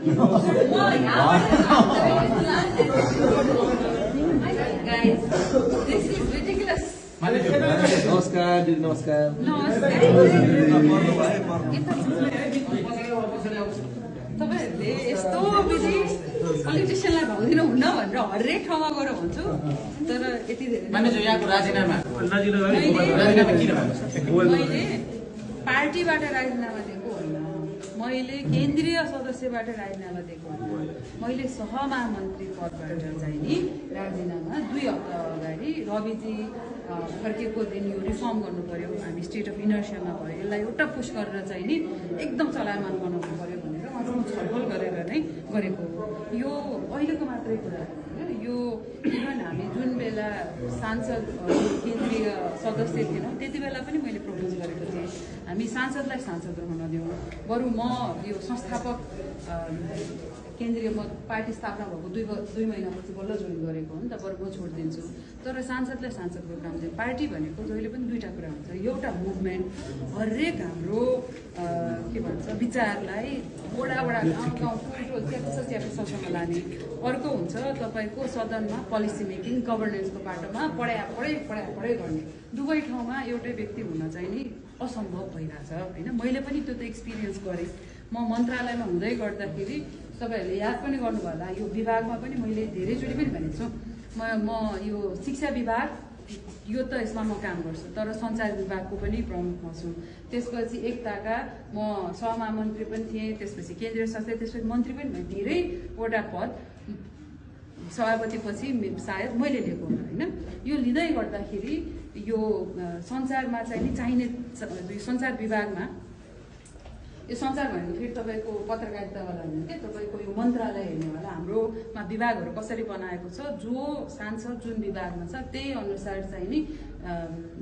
Guys, this is ridiculous. नमस्कार दिदी नमस्कार तपाईहरुले यस्तो बिजी पोलिटिशियनलाई भाउदिनु हुन्न भनेर हरेक ठाउँमा गएर भन्छु तर यति धेरै मान्छे यहाँको राजीनामा मैले पार्टीबाट राजीनामा दिएको होइन मैले केन्द्रीय सदस्यबाट राजीनामा दिएको होइन मैले सहमहामन्त्री पदबाट चाहिँ नि राजीनामा 2 हप्ता अगाडि रविजी फर्केको दिन यो रिफर्म गर्नु पर्यो हामी स्टेट अफ इनर्सियामा भयो यसलाई एउटा पुश गरेर चाहिँ नि एकदम चलायमान बनाउनु पर्यो भनेर उहाँसँग छलफल गरेर नै गरेको यो अहिलेको मात्रै कुरा होइन यो इभन हामी जुन बेला सांसद केन्द्रीय सदस्य थिएनौँ त्यति बेला पनि मैले प्रपोज गरेको थिएँ हामी सांसदलाई सांसद रहन दिउँ बरु म यो संस्थापक केन्द्रीय म पार्टी स्थापना भएको 2 महिनापछि बल्ल जोइन गरेको हो नि त बरु म छोडिदिन्छु तर सांसदलाई सांसदको काम दिउँ पार्टी भनेको जहिले पनि 2टा कुरा हुन्छ एउटा मुभमेन्ट हरेक हाम्रो के भन्छ विचारलाई वडा गाउँ ठुल्ठुलो च्यापिससम्म लाने अर्को हुन्छ तपाईँको सदनमा पोलिसी मेकिङ गभर्नेन्सको बाटोमा पढाइ गर्ने दुवै ठाउँमा एउटै व्यक्ति हुन चाहिँ नि असम्भव भइरहेछ होइन मैले पनि त्यो त एक्सपिरियन्स गरेँ म मन्त्रालयमा हुँदै गर्दाखेरि तपाईहरुले याद पनि गर्नुभयो होला यो विभागमा पनि मैले धेरैचोटि पनि भनेको छु म यो शिक्षा विभाग यो त यसमा म काम गर्छु तर सञ्चार विभागको पनि प्रमुखमा छु त्यसपछि एकताका म सहमहामन्त्री पनि थिएँ त्यसपछि केन्द्रीय सदस्य त्यसपछि मन्त्री पनि भएँ धेरैवटा पद सभापति पछि सायद मैले लिएको होइन यो लिँदै गर्दाखेरि यो सञ्चारमा चाहिँ नि चाहिने सञ्चार विभागमा यो संसार भनेको फेरि तपाईँको पत्रकारितावाला होइन क्या तपाईँको यो मन्त्रालय हेर्नेवाला हाम्रोमा विभागहरू कसरी बनाएको छ जो सांसद जुन विभागमा छ त्यही अनुसार चाहिँ नि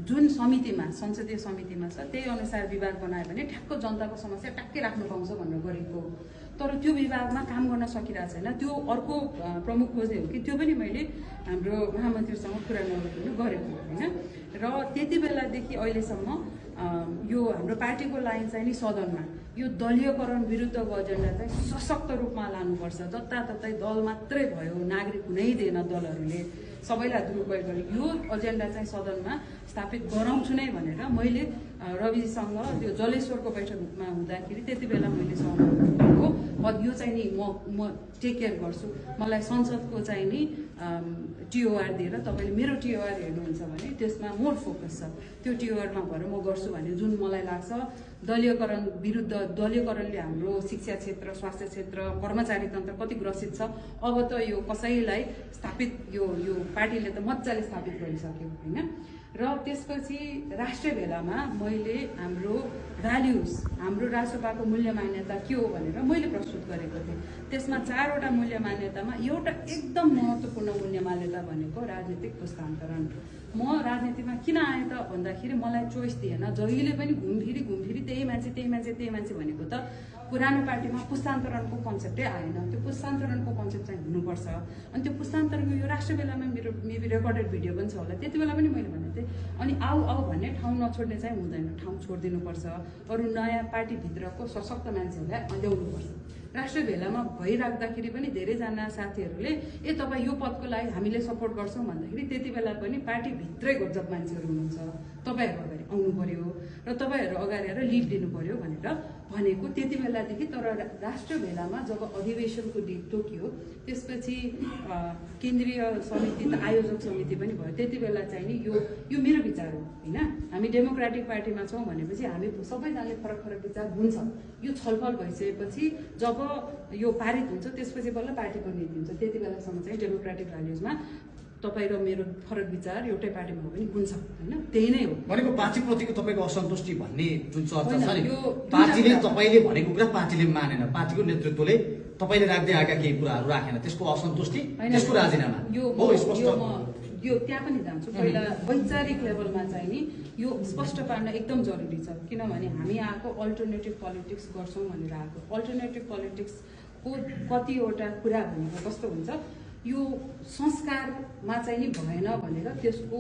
जुन समितिमा संसदीय समितिमा छ त्यही अनुसार विभाग बनायो भने ठ्याक्क जनताको समस्या टक्कै राख्नु पाउँछ भनेर गरेको तर त्यो विभागमा काम गर्न सकिरहेको छैन त्यो अर्को प्रमुख खोज्ने हो कि त्यो पनि मैले हाम्रो महामन्त्रीसँग कुरा नगरिकन गरेको होइन र त्यति बेलादेखि अहिलेसम्म यो हाम्रो पार्टीको लाइन चाहिँ नि सदनमा यो दलीयकरण विरुद्धको एजेन्डा चाहिँ सशक्त रूपमा लानुपर्छ जताततै दल मात्रै भयो नागरिक हुनै दिएन दलहरूले सबैलाई दुरुपयोग गरे यो एजेन्डा चाहिँ सदनमा स्थापित गराउँछु नै भनेर मैले रविजीसँग त्यो जलेश्वरको बैठकमा हुँदाखेरि त्यति बेला मैले सहमति यो चाहिँ नि म टेक केयर गर्छु मलाई संसदको चाहिँ नि टिओआर दिएर तपाईँले मेरो टिओआर हेर्नुहुन्छ भने त्यसमा मोर फोकस छ त्यो टिओआरमा भएर म गर्छु भने जुन मलाई लाग्छ दलीयकरण विरुद्ध दलीयकरणले हाम्रो शिक्षा क्षेत्र स्वास्थ्य क्षेत्र कर्मचारी तन्त्र कति ग्रसित छ अब त यो कसैलाई स्थापित यो पार्टीले त मजाले स्थापित गरिसक्यो होइन र त्यसपछि राष्ट्रिय भेलामा मैले हाम्रो भ्याल्युज हाम्रो राष्ट्रपाको मूल्य मान्यता के हो भनेर मैले प्रस्तुत गरेको थिएँ त्यसमा 4वटा मूल्य मान्यतामा एउटा एकदम महत्त्वपूर्ण मूल्य मान्यता भनेको राजनीतिक पुस्तान्तरण म राजनीतिमा किन आएँ त भन्दाखेरि मलाई चोइस दिएन जहिले पनि घुमफिरी त्यही मान्छे भनेको त पुरानो पार्टीमा पुस्तान्तरणको कन्सेप्टै आएन त्यो पुस्तान्तरणको कन्सेप्ट चाहिँ हुनुपर्छ अनि त्यो पुस्तान्तरणको यो राष्ट्रिय बेलामा मेरो मेबी रेकर्डेड भिडियो पनि छ होला त्यति बेला पनि मैले भनेको थिएँ अनि आऊ भन्ने ठाउँ नछोड्ने चाहिँ हुँदैन ठाउँ छोडिदिनुपर्छ अरू नयाँ पार्टीभित्रको सशक्त मान्छेहरूलाई ल्याउनुपर्छ राष्ट्रिय भेलामा भइराख्दाखेरि पनि धेरैजना साथीहरूले तपाईँ यो पदको लागि हामीले सपोर्ट गर्छौँ भन्दाखेरि त्यति बेला पनि पार्टीभित्रै गजब मान्छेहरू हुनुहुन्छ तपाईँहरू अगाडि आउनु पर्यो र तपाईँहरू अगाडि आएर लिड लिनु पर्यो भनेर भनेको त्यति बेलादेखि तर राष्ट्रिय भेलामा जब अधिवेशनको डेट तोकियो त्यसपछि केन्द्रीय समिति त आयोजक समिति पनि भयो त्यति बेला चाहिँ नि यो मेरो विचार हो होइन हामी डेमोक्रेटिक पार्टीमा छौँ भनेपछि हामी सबैजनाले फरक विचार हुन्छ यो छलफल भइसकेपछि जब यो पारित हुन्छ त्यसपछि बल्ल पार्टीको नीति हुन्छ त्यति बेलासम्म चाहिँ डेमोक्रेटिक भ्याल्युजमा तपाईँ र मेरो फरक विचार एउटै पार्टीमा हो पनि हुन्छ होइन त्यही नै हो भनेको पार्टीप्रतिको तपाईँको असन्तुष्टि भन्ने जुन चर्चा छ नि पार्टीले तपाईँले भनेको कुरा पार्टीले मानेन पार्टीको नेतृत्वले तपाईँले राख्दै आएका केही कुराहरू राखेन त्यसको असन्तुष्टि त्यसको राजीनामा यो त्यहाँ पनि जान्छु पहिला वैचारिक लेभलमा चाहिँ नि यो स्पष्ट पार्न एकदम जरुरी छ किनभने हामी आएको अल्टरनेटिभ पोलिटिक्स गर्छौँ भनेर आएको अल्टरनेटिभ पोलिटिक्सको कतिवटा कुरा भनेको कस्तो हुन्छ यो संस्कारमा चाहिँ नि भएन भनेर त्यसको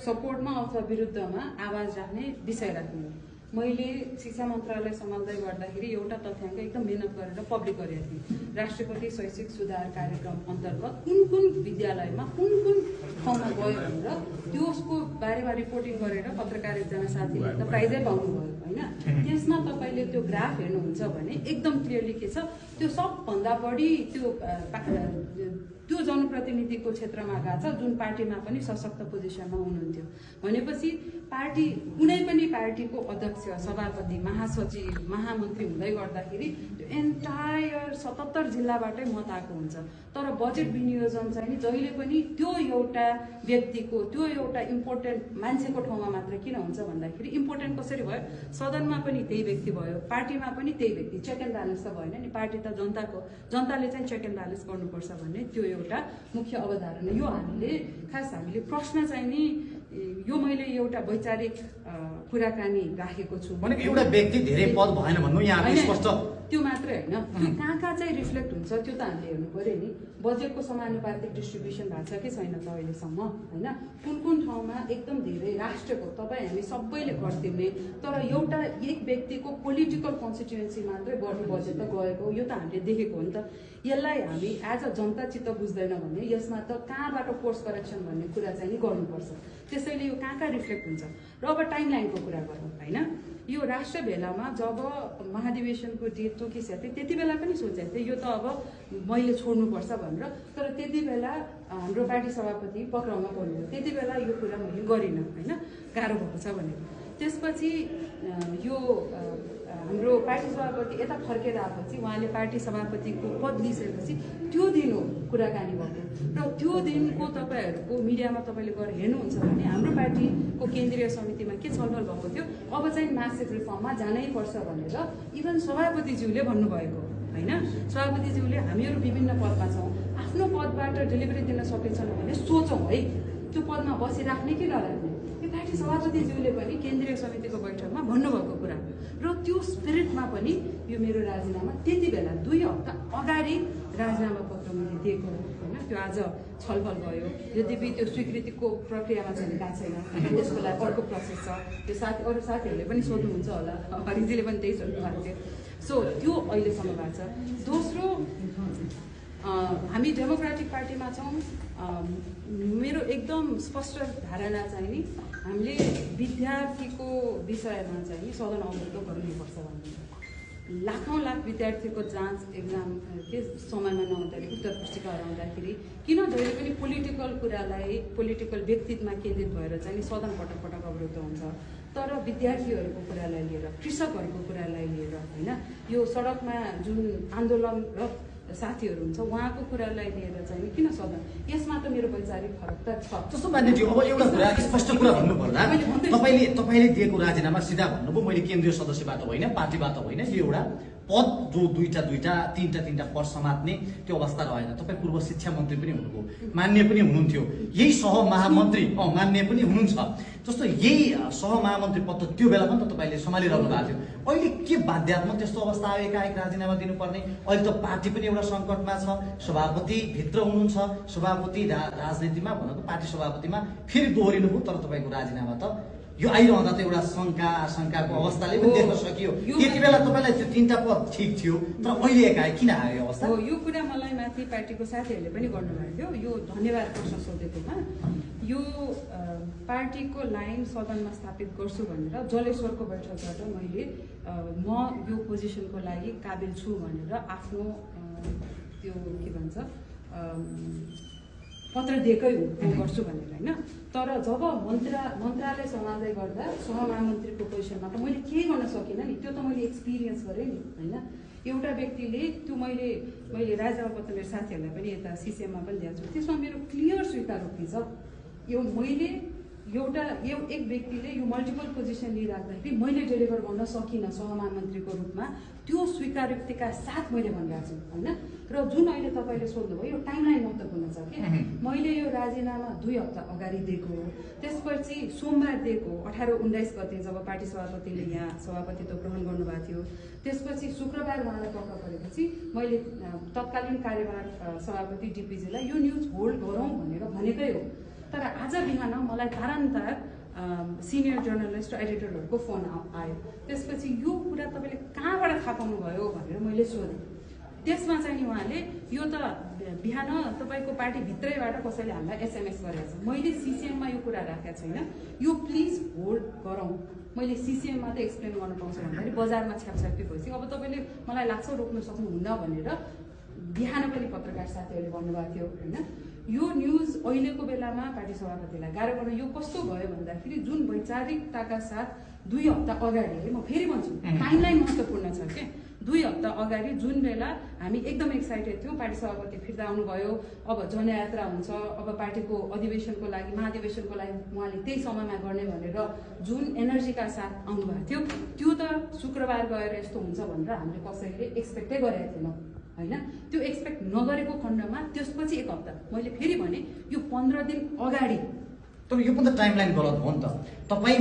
सपोर्टमा अथवा विरुद्धमा आवाज राख्ने विषय राख्ने हो मैले शिक्षा मन्त्रालय सम्हाल्दै गर्दाखेरि एउटा तथ्याङ्क एकदम मेहनत गरेर पब्लिक गरेको थिएँ। राष्ट्रपति शैक्षिक सुधार कार्यक्रम अन्तर्गत कुन कुन विद्यालयमा कुन कुन ठाउँमा गयो भनेर त्यसको बारेमा रिपोर्टिङ गरेर पत्रकार एकजना साथीले त प्राइजै पाउनुभयो होइन। त्यसमा तपाईँले त्यो ग्राफ हेर्नुहुन्छ भने एकदम क्लियरली के छ, त्यो सबभन्दा बढी त्यो जनप्रतिनिधिको क्षेत्रमा गएको छ जुन पार्टीमा पनि सशक्त पोजिसनमा हुनुहुन्थ्यो। भनेपछि पार्टी कुनै पनि पार्टीको अध्यक्ष, सभापति, महासचिव, महामन्त्री हुँदै गर्दाखेरि त्यो एन्टायर 77 जिल्लाबाटै मत आएको हुन्छ। तर बजेट विनियोजन चाहिँ नि जहिले पनि त्यो एउटा व्यक्तिको, त्यो एउटा इम्पोर्टेन्ट मान्छेको ठाउँमा मात्र किन हुन्छ भन्दाखेरि इम्पोर्टेन्ट कसरी भयो, सदनमा पनि त्यही व्यक्ति भयो, पार्टीमा पनि त्यही व्यक्ति, चेक एन्ड ब्यालेन्स त भएन नि। पार्टी त जनताको, जनताले चाहिँ चेक एन्ड ब्यालेन्स गर्नुपर्छ भन्ने त्यो एउटा मुख्य अवधारणा। यो हामीले प्रश्न चाहिँ नि यो मैले एउटा वैचारिक कुराकानी राखेको छु भनेको एउटा व्यक्ति धेरै पद भएन भन्नु यहाँ स्पष्ट। त्यो मात्रै होइन, त्यो कहाँ कहाँ चाहिँ रिफ्लेक्ट हुन्छ त्यो त हामीले हेर्नु पर्यो नि। बजेटको समानुपातिक डिस्ट्रिब्युसन भएको छ कि छैन त अहिलेसम्म होइन। कुन कुन ठाउँमा एकदम धेरै राष्ट्रको तपाईँ हामी सबैले कर तिर्ने तर एउटा एक व्यक्तिको पोलिटिकल कन्स्टिट्युएन्सी मात्रै बढी बजेट त गएको, यो त हामीले देखेको हो नि त। यसलाई हामी एज अ जनता चित्त बुझ्दैन भने यसमा त कहाँबाट कोर्स करेक्सन भन्ने कुरा चाहिँ नि गर्नुपर्छ। त्यसैले यो कहाँ कहाँ रिफ्लेक्ट हुन्छ। र अब टाइमलाइनको कुरा गरौँ होइन। यो राष्ट्र भेलामा जब महाधिवेशनको डेट तोकिसकेको थिएँ त्यति बेला पनि सोचेको थिएँ यो त अब मैले छोड्नुपर्छ भनेर। तर त्यति बेला हाम्रो पार्टी सभापति पक्राउन पर्नुभयो, त्यति बेला यो कुरा मैले गरिनँ होइन, गाह्रो भएको छ भनेर। त्यसपछि यो हाम्रो पार्टी सभापति यता फर्केर आएपछि उहाँले पार्टी सभापतिको पद लिइसकेपछि त्यो दिन हो कुराकानी भएको। र त्यो दिनको तपाईँहरूको मिडियामा तपाईँले गएर हेर्नुहुन्छ भने हाम्रो पार्टीको केन्द्रीय समितिमा के छलफल भएको थियो, अब चाहिँ मासिक रिफर्ममा जानै पर्छ भनेर इभन सभापतिज्यूले भन्नुभएको होइन। सभापतिज्यूले हामीहरू विभिन्न पदमा छौँ, आफ्नो पदबाट डेलिभरी दिन सकिन्छ भने सोचौँ है, त्यो पदमा बसिराख्ने कि नराख्ने। यो पार्टी सभापतिज्यूले पनि केन्द्रीय समितिको बैठकमा भन्नुभएको कुरा र त्यो स्पिरिटमा पनि यो मेरो राजीनामा त्यति बेला 2 हप्ता अगाडि राजीनामा पत्र मैले दिएको होइन। त्यो आज छलफल भयो, यद्यपि त्यो स्वीकृतिको प्रक्रियामा चाहिँ गएको छैन, त्यसको लागि अर्को प्रोसेस छ। त्यो अरू साथीहरूले पनि सोध्नुहुन्छ होला, हरिजीले पनि त्यही सोध्नु भएको थियो। सो त्यो अहिलेसम्म भएको छ। दोस्रो, हामी डेमोक्रेटिक पार्टीमा छौँ। मेरो एकदम स्पष्ट धारणा चाहिँ नि हामीले विद्यार्थीको विषयमा चाहिँ नि सदन अवगत गर्नुपर्छ भन्ने। लाखौँ लाख विद्यार्थीको जाँच एक्जाम के समयमा नहुँदाखेरि उत्तर पुस्तिका हराउँदाखेरि किन जहिले पनि पोलिटिकल कुरालाई पोलिटिकल व्यक्तित्वमा केन्द्रित भएर चाहिँ नि सदन पटक पटक अवरुद्ध हुन्छ। तर विद्यार्थीहरूको कुरालाई लिएर, कृषकहरूको कुरालाई लिएर होइन, यो सडकमा जुन आन्दोलनरत साथीहरू हुन्छ उहाँको कुरालाई लिएर चाहिँ किन सदन, यसमा त मेरो वैचारिक फरक त छ। जस्तो मान्यज्यू, अब एउटा कुरा स्पष्ट कुरा भन्नुपर्दा तपाईँले दिएको राजीनामा सिधा भन्नुभयो मैले केन्द्रीय सदस्यबाट होइन, पार्टीबाट होइन, यो एउटा पद जो दुईटा तीनटा पद समात्ने त्यो अवस्था रहेन। तपाईँ पूर्व शिक्षा मन्त्री पनि हुनुभयो, मान्य पनि हुनुहुन्थ्यो, यही सहमहामन्त्री मान्य पनि हुनुहुन्छ। जस्तो यही सहमहामन्त्री पद त त्यो बेला पनि त तपाईँले सम्हालिरहनु भएको थियो। अहिले के बाध्यात्मक त्यस्तो अवस्था आयो एकाएक राजीनामा दिनुपर्ने? अहिले त पार्टी पनि एउटा सङ्कटमा छ, सभापति भित्र हुनुहुन्छ, सभापति राजनीतिमा भनेको पार्टी सभापतिमा फेरि दोहोरिनुभयो। तर तपाईँको राजीनामा त यो आइरहँदा त एउटा शङ्काको अवस्थाले पनि देख्न सकियो। त्यति बेला तपाईँलाई त्यो 3टा पद ठिक थियो, तर अहिले एकाएक किन आयो यो अवस्था? यो कुरा मलाई माथि पार्टीको साथीहरूले पनि गर्नुभएको थियो। यो धन्यवाद प्रश्न सोधेकोमा। यो पार्टीको लाइन सदनमा स्थापित गर्छु भनेर जलेश्वरको बैठकबाट मैले म यो पोजिसनको लागि काबिल छु भनेर आफ्नो त्यो के भन्छ पत्र दिएकै गर्छु भनेर होइन। तर जब मन्त्रालय सम्हाल्दै गर्दा सहमहामन्त्रीको पोजिसनमा त मैले केही गर्न सकिनँ नि, त्यो त मैले एक्सपिरियन्स गरेँ नि होइन। एउटा व्यक्तिले त्यो मैले राजीनामा पत्र मेरो साथीहरूलाई पनि यता सिसिएममा पनि दिएको छु, त्यसमा मेरो क्लियर स्वीकारोक्ति छ। यो मैले एक व्यक्तिले यो मल्टिपल पोजिसन लिइराख्दाखेरि मैले डेलिभर गर्न सकिनँ सहमहामन्त्रीको रूपमा, त्यो स्वीकारोक्तिका साथ मैले भनिरहेको छु होइन। र जुन अहिले तपाईँले सोध्नुभयो यो टाइमलाइन महत्त्वपूर्ण छ कि मैले यो राजीनामा 2 हप्ता अगाडि दिएको, त्यसपछि सोमबार दिएको 18-19 गते जब पार्टी सभापतिले यहाँ सभापतित्व ग्रहण गर्नुभएको थियो, त्यसपछि शुक्रबार उहाँलाई पक्का परेपछि मैले तत्कालीन कार्यभार सभापति डिपिजीलाई यो न्युज होल्ड गरौँ भनेर भनेकै हो। तर आज बिहान मलाई तारान्तार सिनियर जर्नलिस्ट र एडिटरहरूको फोन आयो। त्यसपछि यो कुरा तपाईँले कहाँबाट थाहा पाउनु भयो भनेर मैले सोधेँ। त्यसमा चाहिँ नि उहाँले यो त बिहान तपाईँको पार्टीभित्रैबाट कसैले हामीलाई SMS गरेको छ, मैले CCM मा यो कुरा राखेको छैन, यो प्लिज होल्ड गरौँ, मैले CCM मा त एक्सप्लेन गर्न पाउँछु भन्दाखेरि बजारमा छ्यापछ्याप्ती भइसक्यो। अब तपाईँले मलाई लाग्छ रोक्न सक्नुहुन्न भनेर बिहान पनि पत्रकार साथीहरूले भन्नुभएको थियो होइन। यो न्युज अहिलेको बेलामा पार्टी सभापतिलाई गाह्रो गर्न यो कस्तो भयो भन्दाखेरि जुन वैचारिकताका साथ 2 हप्ता अगाडि, म फेरि भन्छु टाइमलाइन महत्त्वपूर्ण छ के, 2 हप्ता अगाडि जुन बेला हामी एकदम एक्साइटेड थियौँ, पार्टी सभापति फिर्ता आउनुभयो, अब जनयात्रा हुन्छ, अब पार्टीको अधिवेशनको लागि महाधिवेशनको लागि उहाँले त्यही समयमा गर्ने भनेर जुन एनर्जीका साथ आउनुभएको थियो, त्यो त शुक्रबार गएर यस्तो हुन्छ भनेर हामीले कसैले एक्सपेक्टै गरेका थिएनौँ होइन। त्यो एक्सपेक्ट नगरेको खण्डमा त्यसपछि 1 हप्ता, मैले फेरि भने यो 15 दिन अगाडि। तर यो पनि त टाइमलाइन गलत हो नि त। तपाईँ